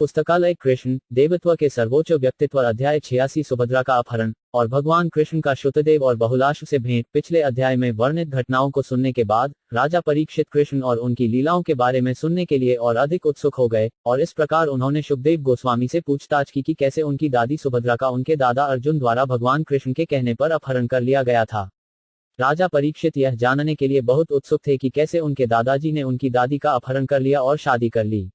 पुस्तकालय कृष्ण देवत्व के सर्वोच्च व्यक्तित्व अध्याय 86 सुभद्रा का अपहरण और भगवान कृष्ण का श्रुतदेव और बहुलाश से भेंट। पिछले अध्याय में वर्णित घटनाओं को सुनने के बाद राजा परीक्षित कृष्ण और उनकी लीलाओं के बारे में सुनने के लिए और अधिक उत्सुक हो गए और इस प्रकार उन्होंने शुकदेव गोस्वामी से पूछताछ की कि कैसे उनकी दादी सुभद्रा का उनके दादा अर्जुन द्वारा भगवान कृष्ण के कहने पर अपहरण कर लिया गया था। राजा परीक्षित यह जानने के लिए बहुत उत्सुक थे कि कैसे उनके दादाजी ने उनकी दादी का अपहरण कर लिया और शादी कर ली।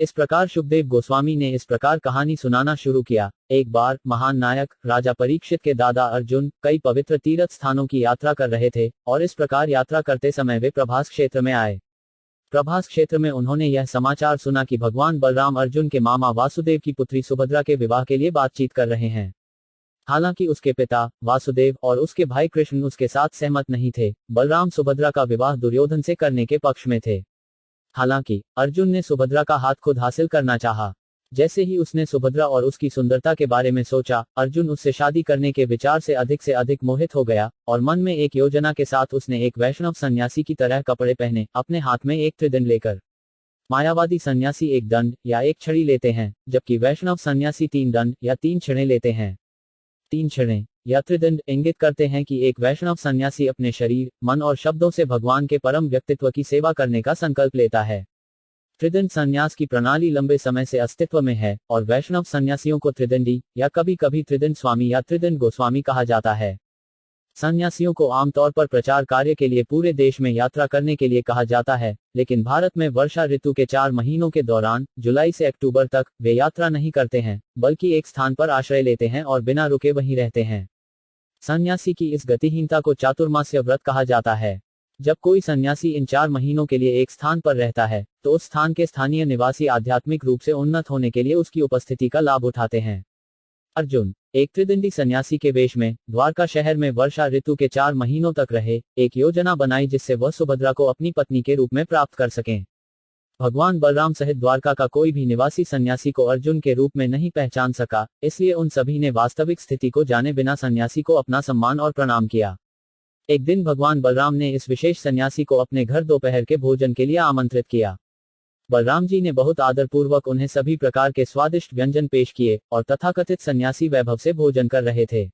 इस प्रकार शुकदेव गोस्वामी ने इस प्रकार कहानी सुनाना शुरू किया। एक बार महान नायक राजा परीक्षित के दादा अर्जुन कई पवित्र तीर्थ स्थानों की यात्रा कर रहे थे और इस प्रकार यात्रा करते समय वे प्रभास क्षेत्र में आए। प्रभास क्षेत्र में उन्होंने यह समाचार सुना कि भगवान बलराम अर्जुन के मामा वासुदेव की पुत्री सुभद्रा के विवाह के लिए बातचीत कर रहे हैं। हालांकि उसके पिता वासुदेव और उसके भाई कृष्ण उसके साथ सहमत नहीं थे। बलराम सुभद्रा का विवाह दुर्योधन से करने के पक्ष में थे। हालांकि अर्जुन ने सुभद्रा का हाथ खुद हासिल करना चाहा। जैसे ही उसने सुभद्रा और उसकी सुंदरता के बारे में सोचा, अर्जुन उससे शादी करने के विचार से अधिक मोहित हो गया और मन में एक योजना के साथ उसने एक वैष्णव सन्यासी की तरह कपड़े पहने, अपने हाथ में एक त्रिदंड लेकर। मायावादी सन्यासी एक दंड या एक छड़ी लेते हैं, जबकि वैष्णव सन्यासी 3 दंड या 3 छड़ें लेते हैं। 3 छड़ें या त्रिदंड इंगित करते हैं कि एक वैष्णव सन्यासी अपने शरीर, मन और शब्दों से भगवान के परम व्यक्तित्व की सेवा करने का संकल्प लेता है। त्रिदंड संन्यास की प्रणाली लंबे समय से अस्तित्व में है और वैष्णव सन्यासियों को त्रिदंडी या कभी कभी त्रिदंड स्वामी या त्रिदंड गोस्वामी कहा जाता है। सन्यासियों को आमतौर पर प्रचार कार्य के लिए पूरे देश में यात्रा करने के लिए कहा जाता है, लेकिन भारत में वर्षा ऋतु के 4 महीनों के दौरान जुलाई से अक्टूबर तक वे यात्रा नहीं करते हैं, बल्कि एक स्थान पर आश्रय लेते हैं और बिना रुके वहीं रहते हैं। सन्यासी की इस गतिहीनता को चातुर्मास्य व्रत कहा जाता है। जब कोई सन्यासी इन 4 महीनों के लिए एक स्थान पर रहता है, तो उस स्थान के स्थानीय निवासी आध्यात्मिक रूप से उन्नत होने के लिए उसकी उपस्थिति का लाभ उठाते हैं। अर्जुन एक त्रिदंडी सन्यासी के वेश में द्वारका शहर में वर्षा ऋतु के 4 महीनों तक रहे। एक योजना बनाई जिससे वह सुभद्रा को अपनी पत्नी के रूप में प्राप्त कर सकें। भगवान बलराम सहित द्वारका का कोई भी निवासी सन्यासी को अर्जुन के रूप में नहीं पहचान सका, इसलिए उन सभी ने वास्तविक स्थिति को जाने बिना सन्यासी को अपना सम्मान और प्रणाम किया। एक दिन भगवान बलराम ने इस विशेष सन्यासी को अपने घर दोपहर के भोजन के लिए आमंत्रित किया। बलराम जी ने बहुत आदरपूर्वक उन्हें सभी प्रकार के स्वादिष्ट व्यंजन पेश किए और तथाकथित सन्यासी वैभव से भोजन कर रहे थे।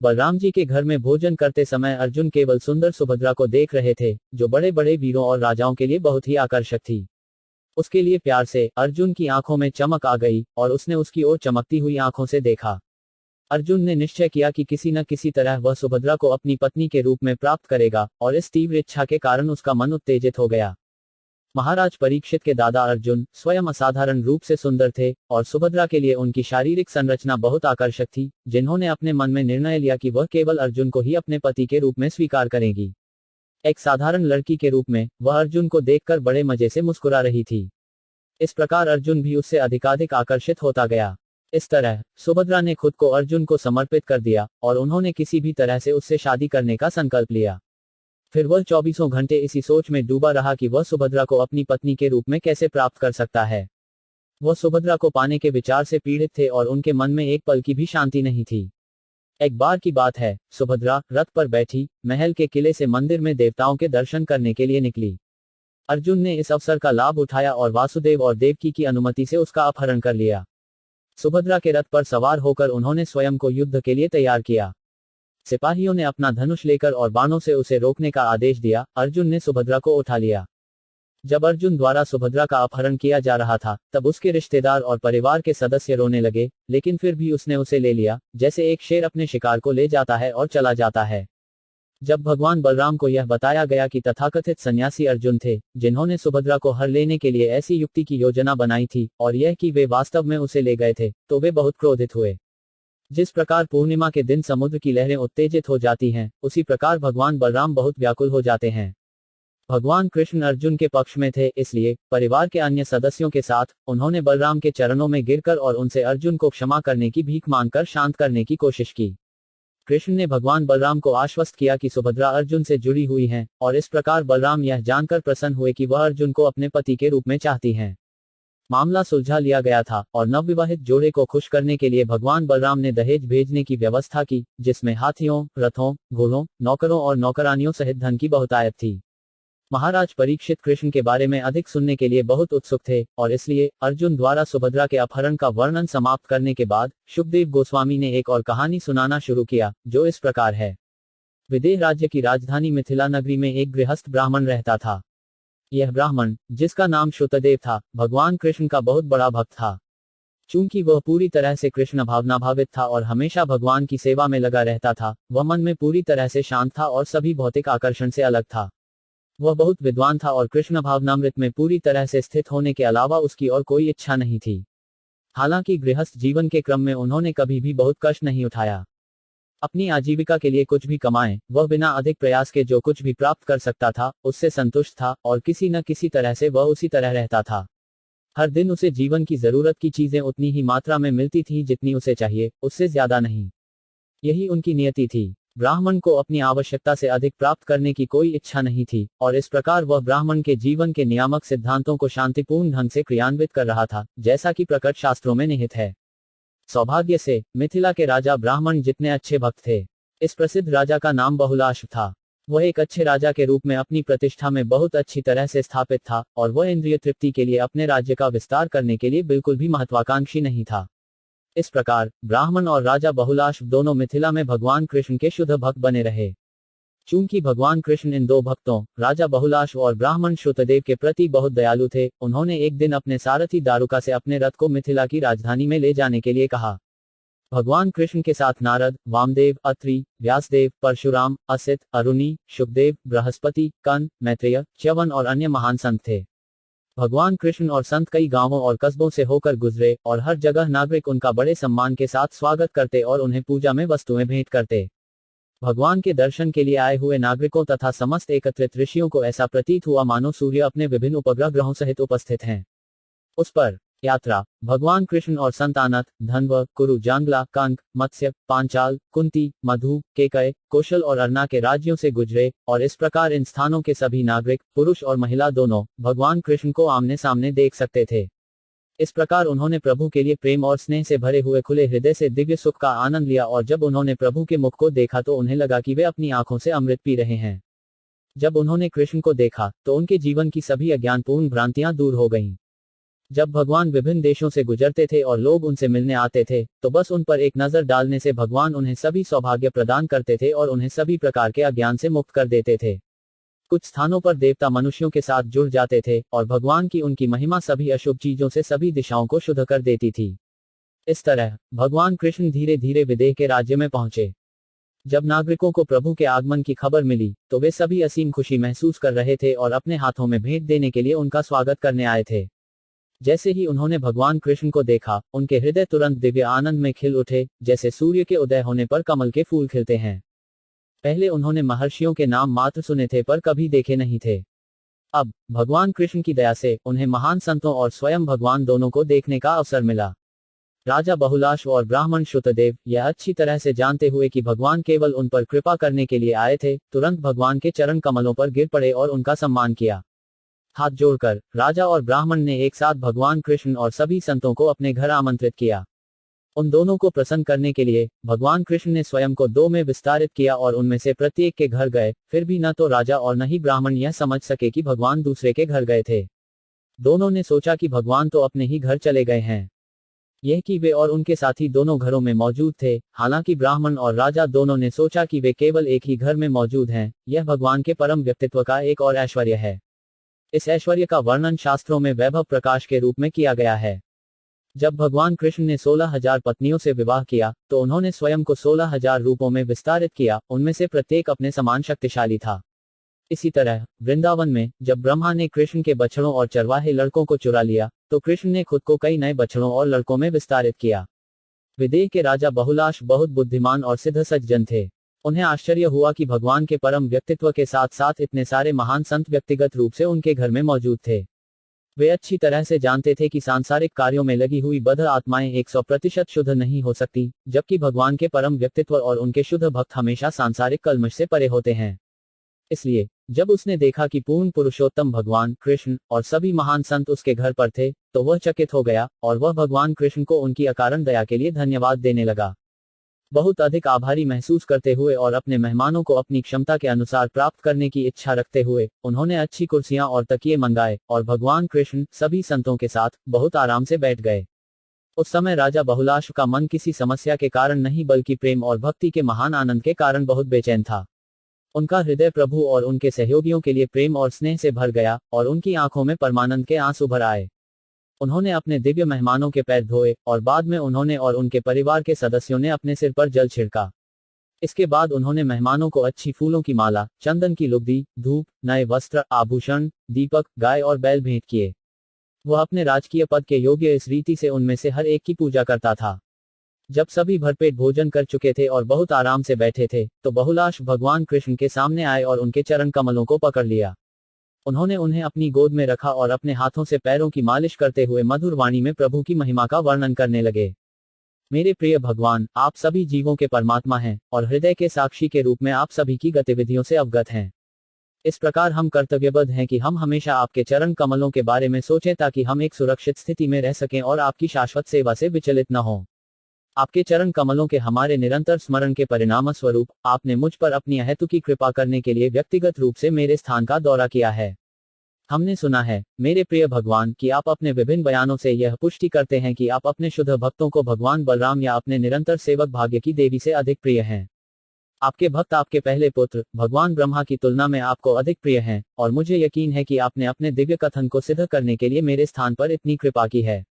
बलराम जी के घर में भोजन करते समय अर्जुन केवल सुंदर सुभद्रा को देख रहे थे, जो बड़े बड़े वीरों और राजाओं के लिए बहुत ही आकर्षक थी। उसके लिए प्यार से अर्जुन की आंखों में चमक आ गई और उसने उसकी ओर चमकती हुई आंखों से देखा। अर्जुन ने निश्चय किया कि किसी न किसी तरह वह सुभद्रा को अपनी पत्नी के रूप में प्राप्त करेगा और इस तीव्र इच्छा के कारण उसका मन उत्तेजित हो गया। महाराज परीक्षित के दादा अर्जुन स्वयं असाधारण रूप से सुंदर थे और सुभद्रा के लिए उनकी शारीरिक संरचना बहुत आकर्षक थी, जिन्होंने अपने मन में निर्णय लिया कि वह केवल अर्जुन को ही अपने पति के रूप में स्वीकार करेंगी। एक साधारण लड़की के रूप में वह अर्जुन को देखकर बड़े मजे से मुस्कुरा रही थी। इस प्रकार अर्जुन भी उससे अधिकाधिक आकर्षित होता गया। इस तरह सुभद्रा ने खुद को अर्जुन को समर्पित कर दिया और उन्होंने किसी भी तरह से उससे शादी करने का संकल्प लिया। फिर वह 24 घंटे इसी सोच में डूबा रहा कि वह सुभद्रा को अपनी पत्नी के रूप में कैसे प्राप्त कर सकता है। वह सुभद्रा को पाने के विचार से पीड़ित थे और उनके मन में एक पल की भी शांति नहीं थी। एक बार की बात है, सुभद्रा रथ पर बैठी महल के किले से मंदिर में देवताओं के दर्शन करने के लिए निकली। अर्जुन ने इस अवसर का लाभ उठाया और वासुदेव और देवकी की अनुमति से उसका अपहरण कर लिया। सुभद्रा के रथ पर सवार होकर उन्होंने स्वयं को युद्ध के लिए तैयार किया। सिपाहियों ने अपना धनुष लेकर और बाणों से उसे रोकने का आदेश दिया। अर्जुन ने सुभद्रा को उठा लिया। जब अर्जुन द्वारा सुभद्रा का अपहरण किया जा रहा था, तब उसके रिश्तेदार और परिवार के सदस्य रोने लगे, लेकिन फिर भी उसने उसे ले लिया, जैसे एक शेर अपने शिकार को ले जाता है और चला जाता है। जब भगवान बलराम को यह बताया गया कि तथाकथित सन्यासी अर्जुन थे, जिन्होंने सुभद्रा को हर लेने के लिए ऐसी युक्ति की योजना बनाई थी और यह कि वे वास्तव में उसे ले गए थे, तो वे बहुत क्रोधित हुए। जिस प्रकार पूर्णिमा के दिन समुद्र की लहरें उत्तेजित हो जाती हैं, उसी प्रकार भगवान बलराम बहुत व्याकुल हो जाते हैं। भगवान कृष्ण अर्जुन के पक्ष में थे, इसलिए परिवार के अन्य सदस्यों के साथ उन्होंने बलराम के चरणों में गिरकर और उनसे अर्जुन को क्षमा करने की भीख मांगकर शांत करने की कोशिश की। कृष्ण ने भगवान बलराम को आश्वस्त किया कि सुभद्रा अर्जुन से जुड़ी हुई हैं, और इस प्रकार बलराम यह जानकर प्रसन्न हुए कि वह अर्जुन को अपने पति के रूप में चाहती हैं। मामला सुलझा लिया गया था और नवविवाहित जोड़े को खुश करने के लिए भगवान बलराम ने दहेज भेजने की व्यवस्था की, जिसमें हाथियों, रथों, घोड़ों, नौकरों और नौकरानियों सहित धन की बहुतायत थी। महाराज परीक्षित कृष्ण के बारे में अधिक सुनने के लिए बहुत उत्सुक थे, और इसलिए अर्जुन द्वारा सुभद्रा के अपहरण का वर्णन समाप्त करने के बाद शुकदेव गोस्वामी ने एक और कहानी सुनाना शुरू किया, जो इस प्रकार है। विदेह राज्य की राजधानी मिथिला नगरी में एक गृहस्थ ब्राह्मण रहता था। यह ब्राह्मण, जिसका नाम शुतदेव था, भगवान कृष्ण का बहुत बड़ा भक्त था। चूंकि वह पूरी तरह से कृष्ण भावनाभावित था और हमेशा भगवान की सेवा में लगा रहता था, वह मन में पूरी तरह से शांत था और सभी भौतिक आकर्षण से अलग था। वह बहुत विद्वान था और कृष्ण भावनामृत में पूरी तरह से स्थित होने के अलावा उसकी और कोई इच्छा नहीं थी। हालांकि गृहस्थ जीवन के क्रम में उन्होंने कभी भी बहुत कष्ट नहीं उठाया। अपनी आजीविका के लिए कुछ भी कमाएं, वह बिना अधिक प्रयास के जो कुछ भी प्राप्त कर सकता था उससे संतुष्ट था, और किसी न किसी तरह से वह उसी तरह रहता था। हर दिन उसे जीवन की जरूरत की चीजें उतनी ही मात्रा में मिलती थी जितनी उसे चाहिए, उससे ज्यादा नहीं। यही उनकी नियति थी। ब्राह्मण को अपनी आवश्यकता से अधिक प्राप्त करने की कोई इच्छा नहीं थी, और इस प्रकार वह ब्राह्मण के जीवन के नियामक सिद्धांतों को शांतिपूर्ण ढंग से क्रियान्वित कर रहा था, जैसा कि प्रकट शास्त्रों में निहित है। सौभाग्य से मिथिला के राजा ब्राह्मण जितने अच्छे भक्त थे। इस प्रसिद्ध राजा का नाम बहुलाश था। वह एक अच्छे राजा के रूप में अपनी प्रतिष्ठा में बहुत अच्छी तरह से स्थापित था, और वह इंद्रिय तृप्ति के लिए अपने राज्य का विस्तार करने के लिए बिल्कुल भी महत्वाकांक्षी नहीं था। इस प्रकार ब्राह्मण और राजा बहुलाश दोनों मिथिला में भगवान कृष्ण के शुद्ध भक्त बने रहे। चूंकि भगवान कृष्ण इन दो भक्तों, राजा बहुलाश और ब्राह्मण शुतदेव के प्रति बहुत दयालु थे, उन्होंने एक दिन अपने सारथी दारुका से अपने रथ को मिथिला की राजधानी में ले जाने के लिए कहा। भगवान कृष्ण के साथ नारद, वामदेव, अत्रि, व्यासदेव, परशुराम, असित, अरुणी, शुकदेव, बृहस्पति, कर्ण, मैत्रेय, च्यवन और अन्य महान संत थे। भगवान कृष्ण और संत कई गांवों और कस्बों से होकर गुजरे, और हर जगह नागरिक उनका बड़े सम्मान के साथ स्वागत करते और उन्हें पूजा में वस्तुएं भेंट करते। भगवान के दर्शन के लिए आए हुए नागरिकों तथा समस्त एकत्रित ऋषियों को ऐसा प्रतीत हुआ मानो सूर्य अपने विभिन्न उपग्रह ग्रहों सहित उपस्थित हैं। उस पर यात्रा भगवान कृष्ण और संत आनत, धन्व, कुरु, जांगला, कंक, मत्स्य, पांचाल, कुंती, मधु, केकय, कौशल और अर्ना के राज्यों से गुजरे, और इस प्रकार इन स्थानों के सभी नागरिक, पुरुष और महिला दोनों, भगवान कृष्ण को आमने सामने देख सकते थे। इस प्रकार उन्होंने प्रभु के लिए प्रेम और स्नेह से भरे हुए खुले हृदय से दिव्य सुख का आनंद लिया, और जब उन्होंने प्रभु के मुख को देखा तो उन्हें लगा कि वे अपनी आंखों से अमृत पी रहे हैं। जब उन्होंने कृष्ण को देखा तो उनके जीवन की सभी अज्ञानपूर्ण भ्रांतियां दूर हो गईं। जब भगवान विभिन्न देशों से गुजरते थे और लोग उनसे मिलने आते थे, तो बस उन पर एक नजर डालने से भगवान उन्हें सभी सौभाग्य प्रदान करते थे और उन्हें सभी प्रकार के अज्ञान से मुक्त कर देते थे। कुछ स्थानों पर देवता मनुष्यों के साथ जुड़ जाते थे, और भगवान की उनकी महिमा सभी अशुभ चीजों से सभी दिशाओं को शुद्ध कर देती थी। इस तरह भगवान कृष्ण धीरे धीरे विदेह के राज्य में पहुंचे। जब नागरिकों को प्रभु के आगमन की खबर मिली, तो वे सभी असीम खुशी महसूस कर रहे थे और अपने हाथों में भेंट देने के लिए उनका स्वागत करने आए थे। जैसे ही उन्होंने भगवान कृष्ण को देखा, उनके हृदय तुरंत दिव्य आनंद में खिल उठे, जैसे सूर्य के उदय होने पर कमल के फूल खिलते हैं। पहले उन्होंने महर्षियों के नाम मात्र सुने थे पर कभी देखे नहीं थे। अब भगवान कृष्ण की दया से उन्हें महान संतों और स्वयं भगवान दोनों को देखने का अवसर मिला। राजा बहुलाश और ब्राह्मण शुतदेव यह अच्छी तरह से जानते हुए कि भगवान केवल उन पर कृपा करने के लिए आए थे, तुरंत भगवान के चरण कमलों पर गिर पड़े और उनका सम्मान किया। हाथ जोड़कर राजा और ब्राह्मण ने एक साथ भगवान कृष्ण और सभी संतों को अपने घर आमंत्रित किया। उन दोनों को प्रसन्न करने के लिए भगवान कृष्ण ने स्वयं को दो में विस्तारित किया और उनमें से प्रत्येक के घर गए। फिर भी न तो राजा और न ही ब्राह्मण यह समझ सके कि भगवान दूसरे के घर गए थे। दोनों ने सोचा कि भगवान तो अपने ही घर चले गए हैं। यह कि वे और उनके साथी दोनों घरों में मौजूद थे। हालांकि ब्राह्मण और राजा दोनों ने सोचा कि वे केवल एक ही घर में मौजूद हैं। यह भगवान के परम व्यक्तित्व का एक और ऐश्वर्य है। इस ऐश्वर्य का वर्णन शास्त्रों में वैभव प्रकाश के रूप में किया गया है। जब भगवान कृष्ण ने 16,000 पत्नियों से विवाह किया, तो उन्होंने स्वयं को 16,000 रूपों में विस्तारित किया। उनमें से प्रत्येक अपने समान शक्तिशाली था। इसी तरह वृंदावन में जब ब्रह्मा ने कृष्ण के बछड़ों और चरवाहे लड़कों को चुरा लिया, तो कृष्ण ने खुद को कई नए बछड़ों और लड़कों में विस्तारित किया। विदेह के राजा बहुलाश बहुत बुद्धिमान और सिद्ध सज्जन थे। उन्हें आश्चर्य हुआ कि भगवान के परम व्यक्तित्व के साथ साथ इतने सारे महान संत व्यक्तिगत रूप से उनके घर में मौजूद थे। वे अच्छी तरह से जानते थे कि सांसारिक कार्यों में लगी हुई बद्ध आत्माएं 100% शुद्ध नहीं हो सकती, जबकि भगवान के परम व्यक्तित्व और उनके शुद्ध भक्त हमेशा सांसारिक कल्मश से परे होते हैं। इसलिए जब उसने देखा कि पूर्ण पुरुषोत्तम भगवान कृष्ण और सभी महान संत उसके घर पर थे, तो वह चकित हो गया और वह भगवान कृष्ण को उनकी अकारण दया के लिए धन्यवाद देने लगा। बहुत अधिक आभारी महसूस करते हुए और अपने मेहमानों को अपनी क्षमता के अनुसार प्राप्त करने की इच्छा रखते हुए उन्होंने अच्छी कुर्सियां और तकिए मंगाए और भगवान कृष्ण सभी संतों के साथ बहुत आराम से बैठ गए। उस समय राजा बहुलाश का मन किसी समस्या के कारण नहीं बल्कि प्रेम और भक्ति के महान आनंद के कारण बहुत बेचैन था। उनका हृदय प्रभु और उनके सहयोगियों के लिए प्रेम और स्नेह से भर गया और उनकी आंखों में परमानंद के आंसू भर आए। उन्होंने अपने दिव्य मेहमानों के पैर धोए और बाद में उन्होंने और उनके परिवार के सदस्यों ने अपने सिर पर जल छिड़का। इसके बाद उन्होंने मेहमानों को अच्छी फूलों की माला, चंदन की लुगदी, धूप, नए वस्त्र, आभूषण, दीपक, गाय और बैल भेंट किए। वह अपने राजकीय पद के योग्य इस रीति से उनमें से हर एक की पूजा करता था। जब सभी भरपेट भोजन कर चुके थे और बहुत आराम से बैठे थे, तो बहुलाश भगवान कृष्ण के सामने आए और उनके चरण कमलों को पकड़ लिया। उन्होंने उन्हें अपनी गोद में रखा और अपने हाथों से पैरों की मालिश करते हुए मधुर वाणी में प्रभु की महिमा का वर्णन करने लगे। मेरे प्रिय भगवान, आप सभी जीवों के परमात्मा हैं और हृदय के साक्षी के रूप में आप सभी की गतिविधियों से अवगत हैं। इस प्रकार हम कर्तव्यबद्ध हैं कि हम हमेशा आपके चरण कमलों के बारे में सोचें ताकि हम एक सुरक्षित स्थिति में रह सकें और आपकी शाश्वत सेवा से विचलित न हों। आपके चरण कमलों के हमारे निरंतर स्मरण के परिणाम स्वरूप आपने मुझ पर अपनी अहेतुकी कृपा करने के लिए व्यक्तिगत रूप से मेरे स्थान का दौरा किया है। हमने सुना है, मेरे प्रिय भगवान, कि आप अपने विभिन्न बयानों से यह पुष्टि करते हैं कि आप अपने शुद्ध भक्तों को भगवान बलराम या अपने निरंतर सेवक भाग्य की देवी से अधिक प्रिय हैं। आपके भक्त आपके पहले पुत्र भगवान ब्रह्मा की तुलना में आपको अधिक प्रिय हैं और मुझे यकीन है कि आपने अपने दिव्य कथन को सिद्ध करने के लिए मेरे स्थान पर इतनी कृपा की है।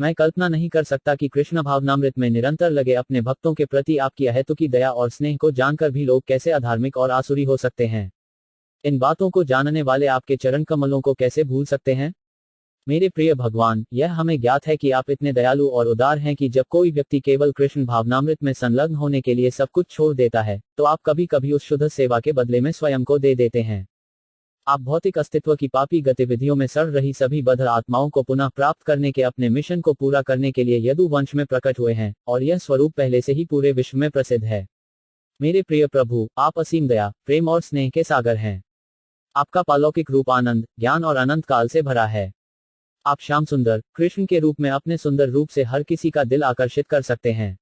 मैं कल्पना नहीं कर सकता कि कृष्ण भावनामृत में निरंतर लगे अपने भक्तों के प्रति आपकी अहेतुकी दया और स्नेह को जानकर भी लोग कैसे अधार्मिक और आसुरी हो सकते हैं। इन बातों को जानने वाले आपके चरण कमलों को कैसे भूल सकते हैं? मेरे प्रिय भगवान, यह हमें ज्ञात है कि आप इतने दयालु और उदार हैं कि जब कोई व्यक्ति केवल कृष्ण भावनामृत में संलग्न होने के लिए सब कुछ छोड़ देता है, तो आप कभी कभी उस शुद्ध सेवा के बदले में स्वयं को दे देते हैं। आप भौतिक अस्तित्व की पापी गतिविधियों में सड़ रही सभी बद्ध आत्माओं को पुनः प्राप्त करने के अपने मिशन को पूरा करने के लिए यदु वंश में प्रकट हुए हैं और यह स्वरूप पहले से ही पूरे विश्व में प्रसिद्ध है। मेरे प्रिय प्रभु, आप असीम दया, प्रेम और स्नेह के सागर हैं। आपका पालौकिक रूप आनंद, ज्ञान और अनंत काल से भरा है। आप श्याम सुंदर कृष्ण के रूप में अपने सुंदर रूप से हर किसी का दिल आकर्षित कर सकते हैं।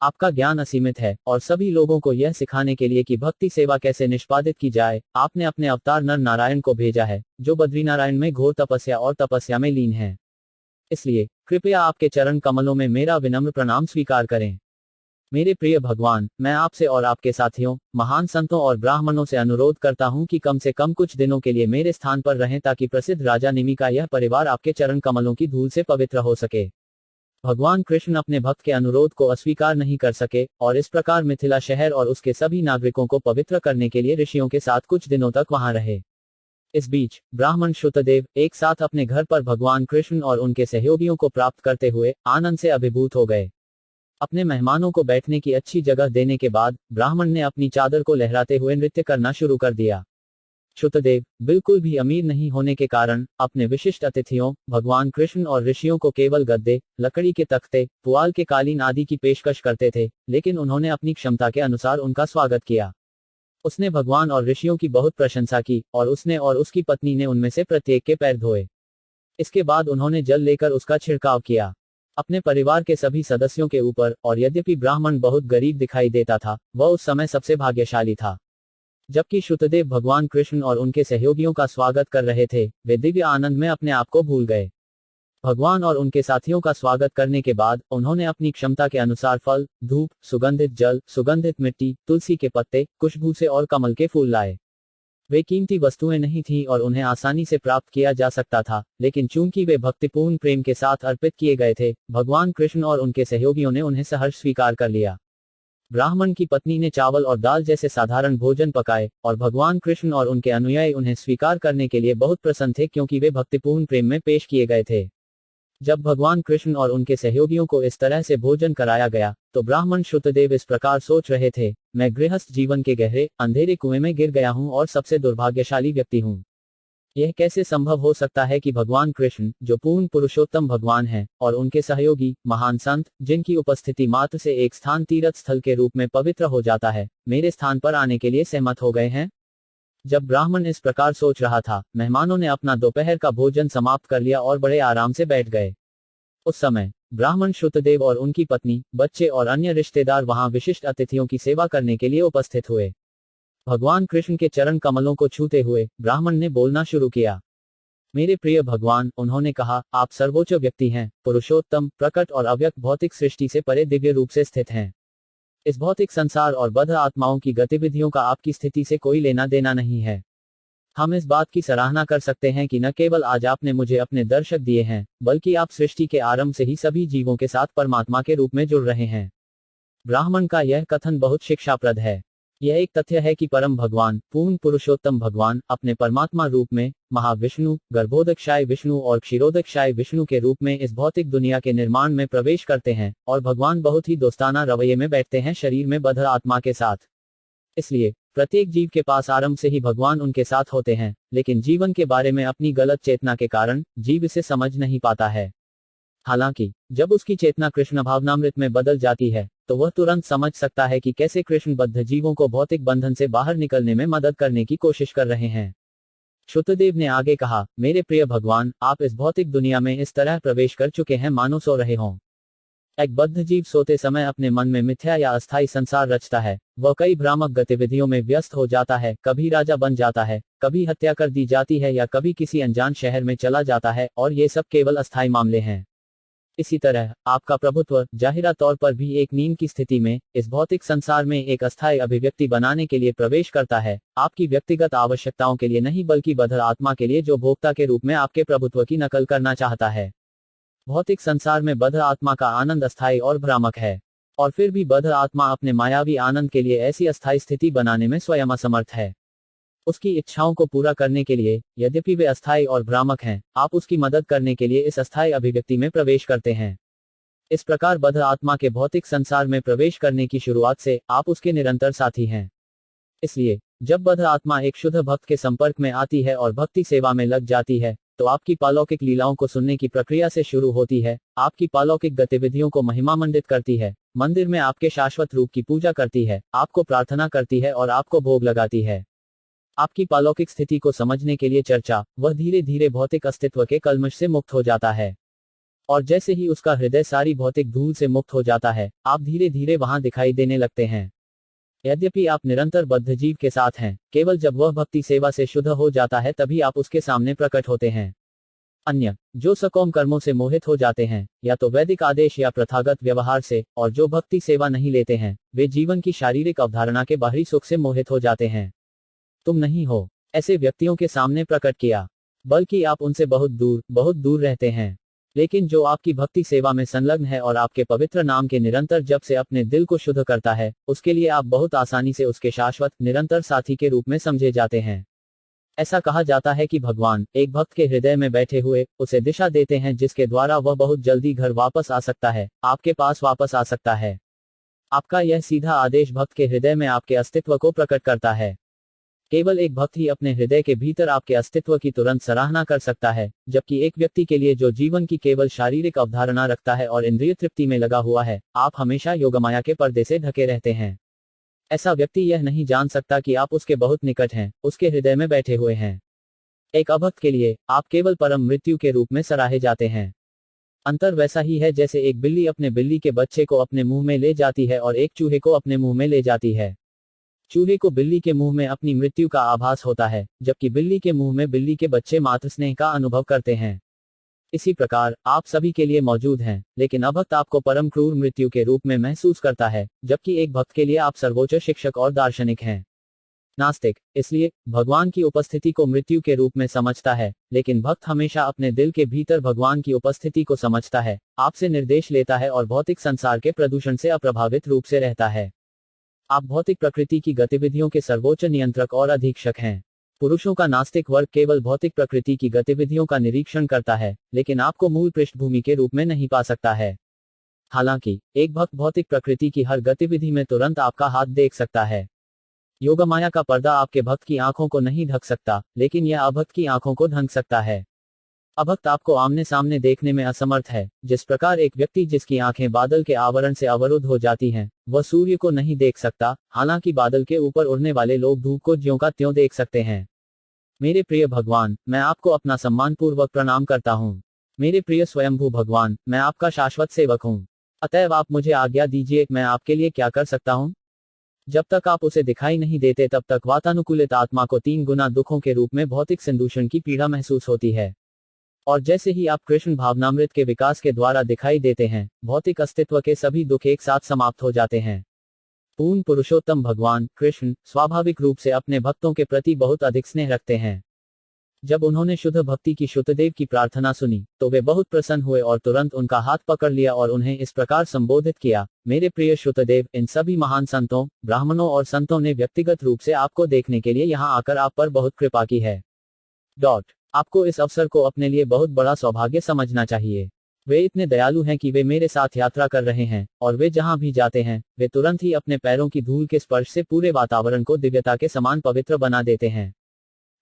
आपका ज्ञान असीमित है और सभी लोगों को यह सिखाने के लिए कि भक्ति सेवा कैसे निष्पादित की जाए, आपने अपने अवतार नर नारायण को भेजा है, जो बद्रीनारायण में घोर तपस्या और तपस्या में लीन है। इसलिए कृपया आपके चरण कमलों में मेरा विनम्र प्रणाम स्वीकार करें। मेरे प्रिय भगवान, मैं आपसे और आपके साथियों, महान संतों और ब्राह्मणों से अनुरोध करता हूं कि कम से कम कुछ दिनों के लिए मेरे स्थान पर रहें ताकि प्रसिद्ध राजा निमि का यह परिवार आपके चरण कमलों की धूल से पवित्र हो सके। भगवान कृष्ण अपने भक्त के अनुरोध को अस्वीकार नहीं कर सके और इस प्रकार मिथिला शहर और उसके सभी नागरिकों को पवित्र करने के लिए ऋषियों के साथ कुछ दिनों तक वहां रहे। इस बीच ब्राह्मण श्रुतदेव एक साथ अपने घर पर भगवान कृष्ण और उनके सहयोगियों को प्राप्त करते हुए आनंद से अभिभूत हो गए। अपने मेहमानों को बैठने की अच्छी जगह देने के बाद ब्राह्मण ने अपनी चादर को लहराते हुए नृत्य करना शुरू कर दिया। श्रुतदेव बिल्कुल भी अमीर नहीं होने के कारण अपने विशिष्ट अतिथियों भगवान कृष्ण और ऋषियों को केवल गद्दे, लकड़ी के तख्ते, पुआल के कालीन आदि की पेशकश करते थे, लेकिन उन्होंने अपनी क्षमता के अनुसार उनका स्वागत किया। उसने भगवान और ऋषियों की बहुत प्रशंसा की और उसने और उसकी पत्नी ने उनमें से प्रत्येक के पैर धोए। इसके बाद उन्होंने जल लेकर उसका छिड़काव किया अपने परिवार के सभी सदस्यों के ऊपर, और यद्यपि ब्राह्मण बहुत गरीब दिखाई देता था, वह उस समय सबसे भाग्यशाली था। जबकि श्रुतदेव भगवान कृष्ण और उनके सहयोगियों का स्वागत कर रहे थे, वे दिव्य आनंद में अपने आप को भूल गए। भगवान और उनके साथियों का स्वागत करने के बाद उन्होंने अपनी क्षमता के अनुसार फल, धूप, सुगंधित जल, सुगंधित मिट्टी, तुलसी के पत्ते, खुशबू से और कमल के फूल लाए। वे कीमती वस्तुएं नहीं थीं और उन्हें आसानी से प्राप्त किया जा सकता था, लेकिन चूंकि वे भक्तिपूर्ण प्रेम के साथ अर्पित किए गए थे, भगवान कृष्ण और उनके सहयोगियों ने उन्हें सहर्ष स्वीकार कर लिया। ब्राह्मण की पत्नी ने चावल और दाल जैसे साधारण भोजन पकाए और भगवान कृष्ण और उनके अनुयायी उन्हें स्वीकार करने के लिए बहुत प्रसन्न थे क्योंकि वे भक्तिपूर्ण प्रेम में पेश किए गए थे। जब भगवान कृष्ण और उनके सहयोगियों को इस तरह से भोजन कराया गया, तो ब्राह्मण श्रुतदेव इस प्रकार सोच रहे थे, मैं गृहस्थ जीवन के गहरे अंधेरे कुएं में गिर गया हूं और सबसे दुर्भाग्यशाली व्यक्ति हूं। यह कैसे संभव हो सकता है कि भगवान कृष्ण, जो पूर्ण पुरुषोत्तम भगवान हैं, और उनके सहयोगी महान संत, जिनकी उपस्थिति मात्र से एक स्थान तीर्थ स्थल के रूप में पवित्र हो जाता है, मेरे स्थान पर आने के लिए सहमत हो गए हैं? जब ब्राह्मण इस प्रकार सोच रहा था, मेहमानों ने अपना दोपहर का भोजन समाप्त कर लिया और बड़े आराम से बैठ गए। उस समय ब्राह्मण शुतदेव और उनकी पत्नी, बच्चे और अन्य रिश्तेदार वहां विशिष्ट अतिथियों की सेवा करने के लिए उपस्थित हुए। भगवान कृष्ण के चरण कमलों को छूते हुए ब्राह्मण ने बोलना शुरू किया। मेरे प्रिय भगवान, उन्होंने कहा, आप सर्वोच्च व्यक्ति हैं, पुरुषोत्तम, प्रकट और अव्यक्त भौतिक सृष्टि से परे दिव्य रूप से स्थित हैं। इस भौतिक संसार और बद्ध आत्माओं की गतिविधियों का आपकी स्थिति से कोई लेना देना नहीं है। हम इस बात की सराहना कर सकते हैं कि न केवल आज आपने मुझे अपने दर्शक दिए हैं, बल्कि आप सृष्टि के आरंभ से ही सभी जीवों के साथ परमात्मा के रूप में जुड़ रहे हैं। ब्राह्मण का यह कथन बहुत शिक्षाप्रद है। यह एक तथ्य है कि परम भगवान, पूर्ण पुरुषोत्तम भगवान, अपने परमात्मा रूप में, महाविष्णु, गर्भोदक्षाय विष्णु और क्षीरोदक्षाय विष्णु के रूप में इस भौतिक दुनिया के निर्माण में प्रवेश करते हैं, और भगवान बहुत ही दोस्ताना रवैये में बैठते हैं शरीर में बद्ध आत्मा के साथ। इसलिए प्रत्येक जीव के पास आरंभ से ही भगवान उनके साथ होते हैं, लेकिन जीवन के बारे में अपनी गलत चेतना के कारण जीव इसे समझ नहीं पाता है। हालांकि जब उसकी चेतना कृष्ण भावनामृत में बदल जाती है, तो वह तुरंत समझ सकता है कि कैसे कृष्ण बद्ध जीवों को भौतिक बंधन से बाहर निकलने में मदद करने की कोशिश कर रहे हैं। शुतदेव ने आगे कहा, मेरे प्रिय भगवान, आप इस भौतिक दुनिया में इस तरह प्रवेश कर चुके हैं मानो सो रहे हों। एक बद्ध जीव सोते समय अपने मन में मिथ्या या अस्थायी संसार रचता है। वह कई भ्रामक गतिविधियों में व्यस्त हो जाता है, कभी राजा बन जाता है, कभी हत्या कर दी जाती है या कभी किसी अनजान शहर में चला जाता है, और ये सब केवल अस्थायी मामले हैं। इसी तरह आपका प्रभुत्व जाहिरा तौर पर भी एक नींद की स्थिति में इस भौतिक संसार में एक अस्थायी अभिव्यक्ति बनाने के लिए प्रवेश करता है, आपकी व्यक्तिगत आवश्यकताओं के लिए नहीं बल्कि बद्ध आत्मा के लिए जो भोक्ता के रूप में आपके प्रभुत्व की नकल करना चाहता है। भौतिक संसार में बद्ध आत्मा का आनंद अस्थायी और भ्रामक है, और फिर भी बद्ध आत्मा अपने मायावी आनंद के लिए ऐसी अस्थायी स्थिति बनाने में स्वयं असमर्थ है। उसकी इच्छाओं को पूरा करने के लिए, यद्यपि वे अस्थायी और भ्रामक हैं, आप उसकी मदद करने के लिए इस अस्थायी अभिव्यक्ति में प्रवेश करते हैं। इस प्रकार बद्ध आत्मा के भौतिक संसार में प्रवेश करने की शुरुआत से आप उसके निरंतर साथी हैं। इसलिए जब बद्ध आत्मा एक शुद्ध भक्त के संपर्क में आती है और भक्ति सेवा में लग जाती है, तो आपकी पालौकिक लीलाओं को सुनने की प्रक्रिया से शुरू होती है, आपकी पालौकिक गतिविधियों को महिमामंडित करती है, मंदिर में आपके शाश्वत रूप की पूजा करती है, आपको प्रार्थना करती है और आपको भोग लगाती है। आपकी पालौकिक स्थिति को समझने के लिए चर्चा, वह धीरे धीरे भौतिक अस्तित्व के कल्मश से मुक्त हो जाता है। और जैसे ही उसका हृदय सारी भौतिक धूल से मुक्त हो जाता है, आप धीरे धीरे वहां दिखाई देने लगते हैं। यद्यपि आप निरंतर बद्ध जीव के साथ हैं, केवल जब वह भक्ति सेवा से शुद्ध हो जाता है तभी आप उसके सामने प्रकट होते हैं। अन्य जो सकाम कर्मों से मोहित हो जाते हैं, या तो वैदिक आदेश या प्रथागत व्यवहार से, और जो भक्ति सेवा नहीं लेते हैं, वे जीवन की शारीरिक अवधारणा के बाहरी सुख से मोहित हो जाते हैं। तुम नहीं हो ऐसे व्यक्तियों के सामने प्रकट किया, बल्कि आप उनसे बहुत दूर रहते हैं। लेकिन जो आपकी भक्ति सेवा में संलग्न है और आपके पवित्र नाम के निरंतर जप से अपने दिल को शुद्ध करता है, उसके लिए आप बहुत आसानी से उसके शाश्वत निरंतर साथी के रूप में समझे जाते हैं। ऐसा कहा जाता है कि भगवान एक भक्त के हृदय में बैठे हुए उसे दिशा देते हैं, जिसके द्वारा वह बहुत जल्दी घर वापस आ सकता है, आपके पास वापस आ सकता है। आपका यह सीधा आदेश भक्त के हृदय में आपके अस्तित्व को प्रकट करता है। केवल एक भक्त ही अपने हृदय के भीतर आपके अस्तित्व की तुरंत सराहना कर सकता है, जबकि एक व्यक्ति के लिए जो जीवन की केवल शारीरिक अवधारणा रखता है और इंद्रिय तृप्ति में लगा हुआ है, आप हमेशा योगमाया के पर्दे से ढके रहते हैं। ऐसा व्यक्ति यह नहीं जान सकता कि आप उसके बहुत निकट हैं, उसके हृदय में बैठे हुए हैं। एक अभक्त के लिए आप केवल परम मृत्यु के रूप में सराहे जाते हैं। अंतर वैसा ही है जैसे एक बिल्ली अपने बिल्ली के बच्चे को अपने मुंह में ले जाती है और एक चूहे को अपने मुंह में ले जाती है। चूहे को बिल्ली के मुंह में अपनी मृत्यु का आभास होता है, जबकि बिल्ली के मुंह में बिल्ली के बच्चे मातृ स्नेह का अनुभव करते हैं। इसी प्रकार आप सभी के लिए मौजूद हैं, लेकिन अभक्त आपको परम क्रूर मृत्यु के रूप में महसूस करता है, जबकि एक भक्त के लिए आप सर्वोच्च शिक्षक और दार्शनिक हैं। नास्तिक इसलिए भगवान की उपस्थिति को मृत्यु के रूप में समझता है, लेकिन भक्त हमेशा अपने दिल के भीतर भगवान की उपस्थिति को समझता है, आपसे निर्देश लेता है और भौतिक संसार के प्रदूषण से अप्रभावित रूप से रहता है। आप भौतिक प्रकृति की गतिविधियों के सर्वोच्च नियंत्रक और अधीक्षक हैं। पुरुषों का नास्तिक वर्ग केवल भौतिक प्रकृति की गतिविधियों का निरीक्षण करता है, लेकिन आपको मूल पृष्ठभूमि के रूप में नहीं पा सकता है। हालांकि एक भक्त भौतिक प्रकृति की हर गतिविधि में तुरंत आपका हाथ देख सकता है। योगमाया का पर्दा आपके भक्त की आंखों को नहीं ढक सकता, लेकिन यह अभक्त की आंखों को ढक सकता है। अभक्त आपको आमने सामने देखने में असमर्थ है। जिस प्रकार एक व्यक्ति जिसकी आंखें बादल के आवरण से अवरुद्ध हो जाती हैं, वह सूर्य को नहीं देख सकता, हालांकि बादल के ऊपर उड़ने वाले लोग धूप को ज्यों का त्यों देख सकते हैं। मेरे प्रिय भगवान, मैं आपको अपना सम्मानपूर्वक प्रणाम करता हूँ। मेरे प्रिय स्वयंभू भगवान, मैं आपका शाश्वत सेवक हूँ। अतएव आप मुझे आज्ञा दीजिए, मैं आपके लिए क्या कर सकता हूँ। जब तक आप उसे दिखाई नहीं देते तब तक वातानुकूलित आत्मा को 3 गुना दुखों के रूप में भौतिक संदूषण की पीड़ा महसूस होती है। और जैसे ही आप कृष्ण भावनामृत के विकास के द्वारा दिखाई देते हैं, भौतिक अस्तित्व के सभी दुख एक साथ समाप्त हो जाते हैं। पूर्ण पुरुषोत्तम भगवान कृष्ण स्वाभाविक रूप से अपने भक्तों के प्रति बहुत अधिक स्नेह रखते हैं। जब उन्होंने शुद्ध भक्ति की शुद्धदेव की प्रार्थना सुनी, तो वे बहुत प्रसन्न हुए और तुरंत उनका हाथ पकड़ लिया और उन्हें इस प्रकार संबोधित किया, मेरे प्रिय शुद्धदेव, इन सभी महान संतों, ब्राह्मणों और संतों ने व्यक्तिगत रूप से आपको देखने के लिए यहाँ आकर आप पर बहुत कृपा की है। आपको इस अवसर को अपने लिए बहुत बड़ा सौभाग्य समझना चाहिए। वे इतने दयालु हैं कि वे मेरे साथ यात्रा कर रहे हैं, और वे जहां भी जाते हैं, वे तुरंत ही अपने पैरों की धूल के स्पर्श से पूरे वातावरण को दिव्यता के समान पवित्र बना देते हैं।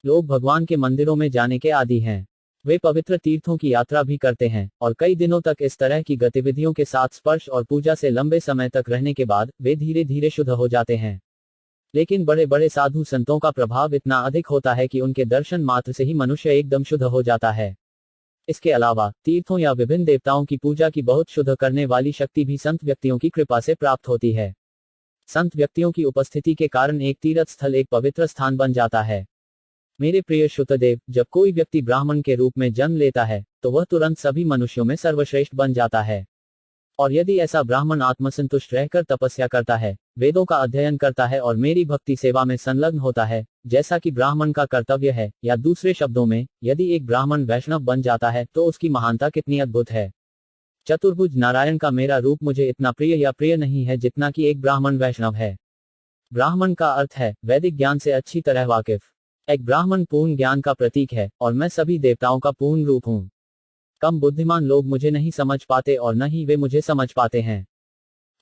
लोग भगवान के मंदिरों में जाने के आदी हैं। वे पवित्र तीर्थों की यात्रा भी करते हैं, और कई दिनों तक इस तरह की गतिविधियों के साथ स्पर्श और पूजा से लंबे समय तक रहने के बाद वे धीरे धीरे शुद्ध हो जाते हैं। लेकिन बड़े बड़े साधु संतों का प्रभाव इतना अधिक होता है कि उनके दर्शन मात्र से ही मनुष्य एकदम शुद्ध हो जाता है। इसके अलावा तीर्थों या विभिन्न देवताओं की पूजा की बहुत शुद्ध करने वाली शक्ति भी संत व्यक्तियों की कृपा से प्राप्त होती है। संत व्यक्तियों की उपस्थिति के कारण एक तीर्थ स्थल एक पवित्र स्थान बन जाता है। मेरे प्रिय श्रुतदेव, जब कोई व्यक्ति ब्राह्मण के रूप में जन्म लेता है, तो वह तुरंत सभी मनुष्यों में सर्वश्रेष्ठ बन जाता है। और यदि ऐसा ब्राह्मण आत्मसंतुष्ट रहकर तपस्या करता है, वेदों का अध्ययन करता है और मेरी भक्ति सेवा में संलग्न होता है, जैसा कि ब्राह्मण का कर्तव्य है, या दूसरे शब्दों में, यदि एक ब्राह्मण वैष्णव बन जाता है, तो उसकी महानता कितनी अद्भुत है। चतुर्भुज नारायण का मेरा रूप मुझे इतना प्रिय या प्रिय नहीं है जितना कि एक ब्राह्मण वैष्णव है। ब्राह्मण का अर्थ है वैदिक ज्ञान से अच्छी तरह वाकिफ। एक ब्राह्मण पूर्ण ज्ञान का प्रतीक है, और मैं सभी देवताओं का पूर्ण रूप हूँ। कम बुद्धिमान लोग मुझे नहीं समझ पाते और न ही वे मुझे समझ पाते हैं।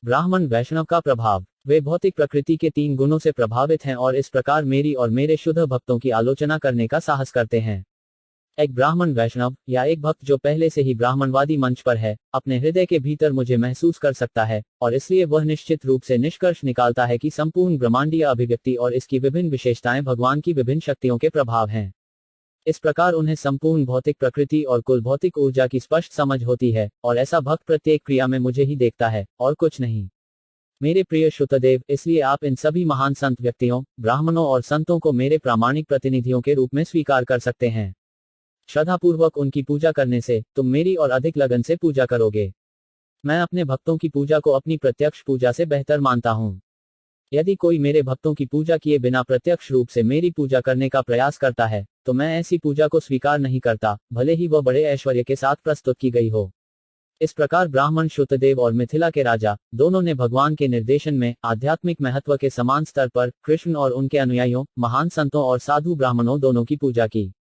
ब्राह्मण वैष्णव का प्रभाव, वे भौतिक प्रकृति के 3 गुणों से प्रभावित हैं और इस प्रकार मेरी और मेरे शुद्ध भक्तों की आलोचना करने का साहस करते हैं। एक ब्राह्मण वैष्णव, या एक भक्त जो पहले से ही ब्राह्मणवादी मंच पर है, अपने हृदय के भीतर मुझे महसूस कर सकता है, और इसलिए वह निश्चित रूप से निष्कर्ष निकालता है कि संपूर्ण ब्रह्मांडीय अभिव्यक्ति और इसकी विभिन्न विशेषताएं भगवान की विभिन्न शक्तियों के प्रभाव हैं। इस प्रकार उन्हें संपूर्ण भौतिक प्रकृति और कुल भौतिक ऊर्जा की स्पष्ट समझ होती है, और ऐसा भक्त प्रत्येक क्रिया में मुझे ही देखता है, और कुछ नहीं। मेरे प्रिय श्रुतदेव, इसलिए आप इन सभी महान संत व्यक्तियों, ब्राह्मणों और संतों को मेरे प्रामाणिक प्रतिनिधियों के रूप में स्वीकार कर सकते हैं। श्रद्धापूर्वक उनकी पूजा करने से तुम मेरी और अधिक लगन से पूजा करोगे। मैं अपने भक्तों की पूजा को अपनी प्रत्यक्ष पूजा से बेहतर मानता हूँ। यदि कोई मेरे भक्तों की पूजा किए बिना प्रत्यक्ष रूप से मेरी पूजा करने का प्रयास करता है, तो मैं ऐसी पूजा को स्वीकार नहीं करता, भले ही वह बड़े ऐश्वर्य के साथ प्रस्तुत की गई हो। इस प्रकार ब्राह्मण श्रुतदेव और मिथिला के राजा, दोनों ने भगवान के निर्देशन में आध्यात्मिक महत्व के समान स्तर पर कृष्ण और उनके अनुयायियों, महान संतों और साधु ब्राह्मणों दोनों की पूजा की।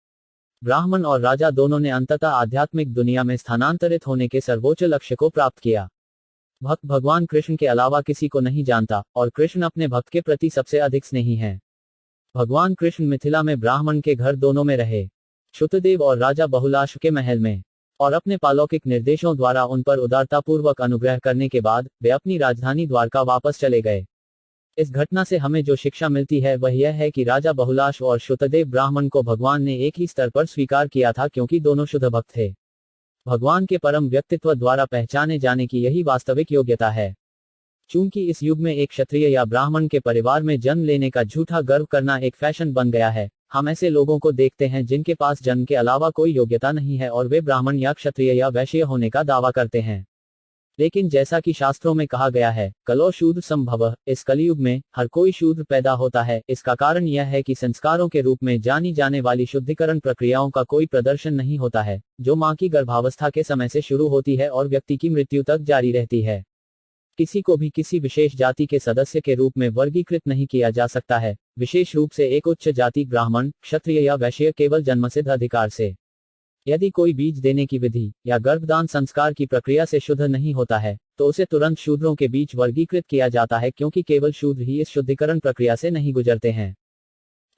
ब्राह्मण और राजा दोनों ने अंततः आध्यात्मिक दुनिया में स्थानांतरित होने के सर्वोच्च लक्ष्य को प्राप्त किया। भक्त भगवान कृष्ण के अलावा किसी को नहीं जानता, और कृष्ण अपने भक्त के प्रति सबसे अधिक स्नेही हैं। भगवान कृष्ण मिथिला में ब्राह्मण के घर दोनों में रहे, श्रुतदेव और राजा बहुलाश के महल में, और अपने पालौकिक निर्देशों द्वारा उन पर उदारतापूर्वक अनुग्रह करने के बाद वे अपनी राजधानी द्वारका वापस चले गए। इस घटना से हमें जो शिक्षा मिलती है वह यह है कि राजा बहुलाश और श्रुतदेव ब्राह्मण को भगवान ने एक ही स्तर पर स्वीकार किया था, क्योंकि दोनों शुद्ध भक्त थे। भगवान के परम व्यक्तित्व द्वारा पहचाने जाने की यही वास्तविक योग्यता है। चूंकि इस युग में एक क्षत्रिय या ब्राह्मण के परिवार में जन्म लेने का झूठा गर्व करना एक फैशन बन गया है, हम ऐसे लोगों को देखते हैं जिनके पास जन्म के अलावा कोई योग्यता नहीं है और वे ब्राह्मण या क्षत्रिय या वैश्य होने का दावा करते हैं। लेकिन जैसा कि शास्त्रों में कहा गया है, कलो शूद्र संभवः, इस कलयुग में हर कोई शूद्र पैदा होता है। इसका कारण यह है कि संस्कारों के रूप में जानी जाने वाली शुद्धिकरण प्रक्रियाओं का कोई प्रदर्शन नहीं होता है, जो मां की गर्भावस्था के समय से शुरू होती है और व्यक्ति की मृत्यु तक जारी रहती है। किसी को भी किसी विशेष जाति के सदस्य के रूप में वर्गीकृत नहीं किया जा सकता है, विशेष रूप से एक उच्च जाति ब्राह्मण, क्षत्रिय या वैश्य, केवल जन्मसिद्ध अधिकार से। यदि कोई बीज देने की विधि या गर्भदान संस्कार की प्रक्रिया से शुद्ध नहीं होता है, तो उसे तुरंत शूद्रों के बीच वर्गीकृत किया जाता है, क्योंकि केवल शूद्र ही इस शुद्धिकरण प्रक्रिया से नहीं गुजरते हैं।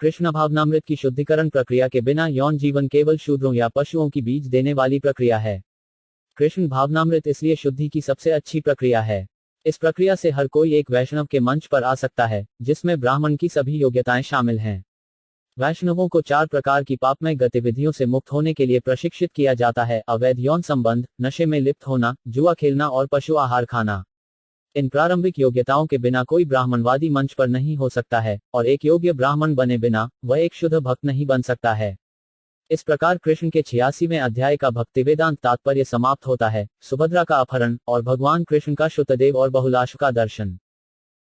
कृष्ण भावनामृत की शुद्धिकरण प्रक्रिया के बिना यौन जीवन केवल शूद्रों या पशुओं की बीज देने वाली प्रक्रिया है। कृष्ण भावनामृत इसलिए शुद्धि की सबसे अच्छी प्रक्रिया है। इस प्रक्रिया से हर कोई एक वैष्णव के मंच पर आ सकता है, जिसमें ब्राह्मण की सभी योग्यताएं शामिल हैं। वैष्णवों को 4 प्रकार की पापमय गतिविधियों से मुक्त होने के लिए प्रशिक्षित किया जाता है: अवैध यौन संबंध, नशे में लिप्त होना, जुआ खेलना और पशु आहार खाना। इन प्रारंभिक योग्यताओं के बिना कोई ब्राह्मणवादी मंच पर नहीं हो सकता है, और एक योग्य ब्राह्मण बने बिना वह एक शुद्ध भक्त नहीं बन सकता है। इस प्रकार कृष्ण के 86वें अध्याय का भक्तिवेदांत तात्पर्य समाप्त होता है। सुभद्रा का अपहरण और भगवान कृष्ण का शुतदेव और बहुलाश का दर्शन।